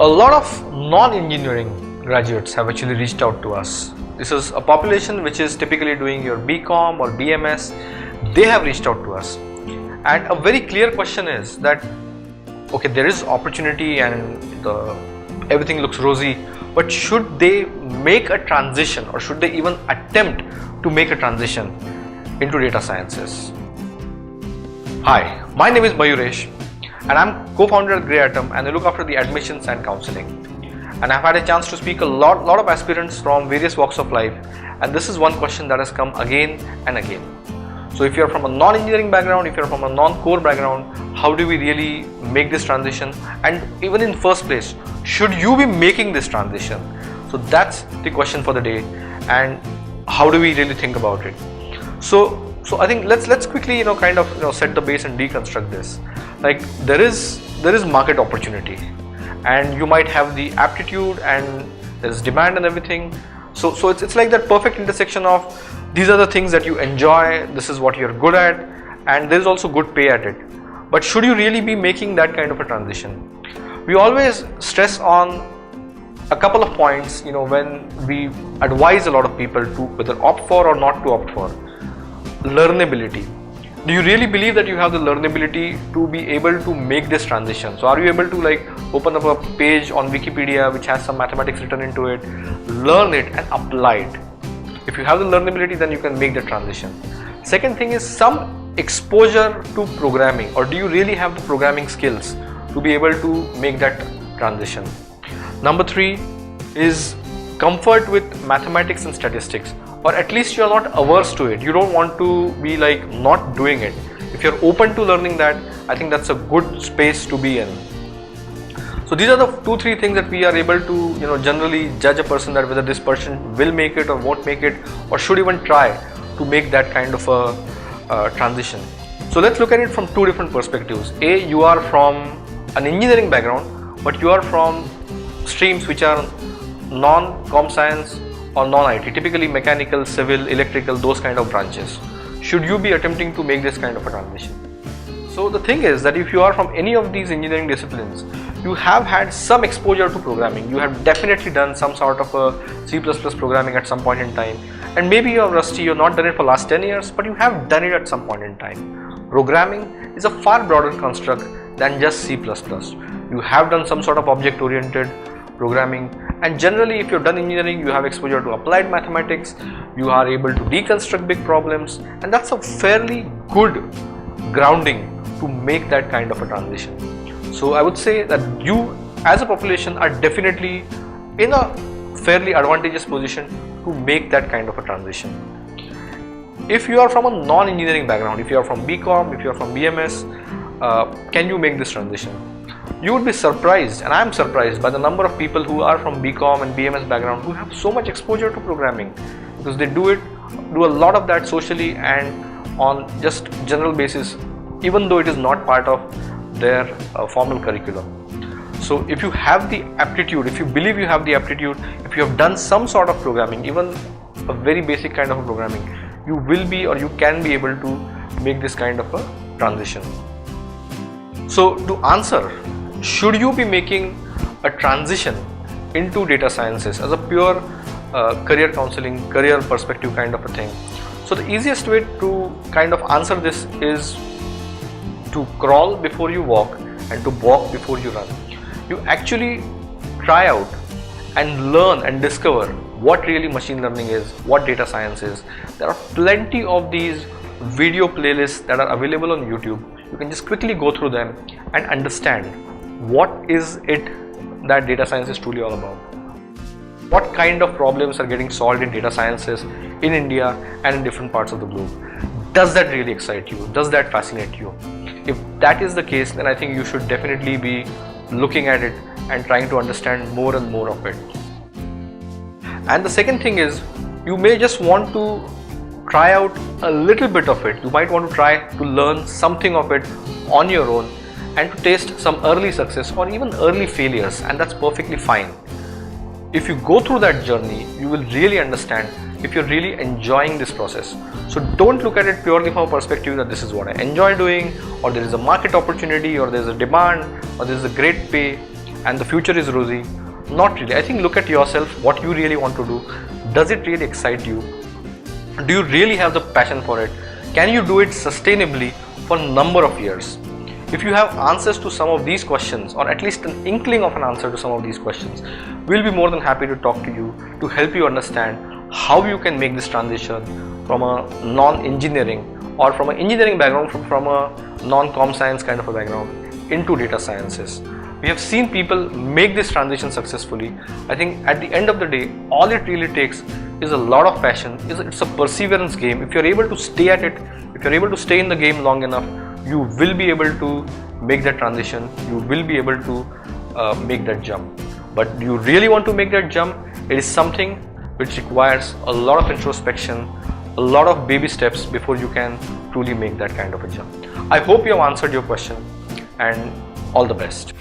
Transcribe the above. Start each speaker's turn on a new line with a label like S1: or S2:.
S1: A lot of non-engineering graduates have actually reached out to us. This is a population which is typically doing your BCom or BMS. They have reached out to us, and a very clear question is that okay, there is opportunity and everything looks rosy, but should they make a transition, or should they even attempt to make a transition into data sciences? Hi, my name is Mayuresh and I'm co-founder at GreyAtom, and I look after the admissions and counseling. And I've had a chance to speak a lot of aspirants from various walks of life, and this is one question that has come again and again. So if you're from a non-engineering background, if you're from a non-core background, how do we really make this transition? And even in first place, should you be making this transition? So that's the question for the day, and how do we really think about it? So I think let's quickly set the base and deconstruct this. Like there is market opportunity, and you might have the aptitude and there's demand and everything. So it's like that perfect intersection of these are the things that you enjoy, this is what you're good at, and there's also good pay at it. But should you really be making that kind of a transition? We always stress on a couple of points, when we advise a lot of people to whether opt for or not to opt for. Learnability. Do you really believe that you have the learnability to be able to make this transition? So are you able to open up a page on Wikipedia which has some mathematics written into it, learn it and apply it? If you have the learnability, then you can make the transition. Second thing is some exposure to programming, or do you really have the programming skills to be able to make that transition? Number 3 is comfort with mathematics and statistics, or at least you are not averse to it. You don't want to be not doing it. If you're open to learning that, I think that's a good space to be in. So these are the 2-3 things that we are able to generally judge a person, that whether this person will make it or won't make it, or should even try to make that kind of a transition. So let's look at it from 2 different perspectives. A, you are from an engineering background, but you are from streams which are non-com science or non-IT, typically mechanical, civil, electrical, those kind of branches. Should you be attempting to make this kind of a transition? So the thing is that if you are from any of these engineering disciplines, you have had some exposure to programming. You have definitely done some sort of a C++ programming at some point in time, and maybe you're rusty, you've not done it for last 10 years, but you have done it at some point in time. Programming is a far broader construct than just C++. You have done some sort of object-oriented programming, and generally if you've done engineering, you have exposure to applied mathematics, you are able to deconstruct big problems, and that's a fairly good grounding to make that kind of a transition. So I would say that you as a population are definitely in a fairly advantageous position to make that kind of a transition. If you are from a non-engineering background, if you are from BCom, if you are from BMS, can you make this transition? You would be surprised, and I am surprised by the number of people who are from BCom and BMS background who have so much exposure to programming, because they do a lot of that socially and on just general basis, even though it is not part of their formal curriculum. So if you have the aptitude, if you believe you have the aptitude, if you have done some sort of programming, even a very basic kind of a programming, you will be, or you can be able to make this kind of a transition. So to answer, should you be making a transition into data sciences as a pure career counseling, career perspective kind of a thing? So the easiest way to kind of answer this is to crawl before you walk and to walk before you run. You actually try out and learn and discover what really machine learning is, what data science is. There are plenty of these video playlists that are available on YouTube. You can just quickly go through them and understand what is it that data science is truly all about. What kind of problems are getting solved in data sciences in India and in different parts of the globe? Does that really excite you? Does that fascinate you? If that is the case, then I think you should definitely be looking at it and trying to understand more and more of it. And the second thing is, you may just want to try out a little bit of it. You might want to try to learn something of it on your own and to taste some early success or even early failures, and that's perfectly fine. If you go through that journey, you will really understand if you're really enjoying this process. So don't look at it purely from a perspective that this is what I enjoy doing, or there is a market opportunity, or there's a demand, or there's a great pay. and the future is rosy. Not really. I think look at yourself, what you really want to do. Does it really excite you? Do you really have the passion for it? Can you do it sustainably for a number of years? If you have answers to some of these questions, or at least an inkling of an answer to some of these questions, we'll be more than happy to talk to you to help you understand how you can make this transition from a non-engineering or from an engineering background, from a non-com science kind of a background into data sciences. We have seen people make this transition successfully. I think at the end of the day, all it really takes is a lot of passion. It's a perseverance game. If you're able to stay at it, if you're able to stay in the game long enough, you will be able to make that transition. You will be able to make that jump. But do you really want to make that jump? It is something which requires a lot of introspection, a lot of baby steps before you can truly make that kind of a jump. I hope you have answered your question, and all the best.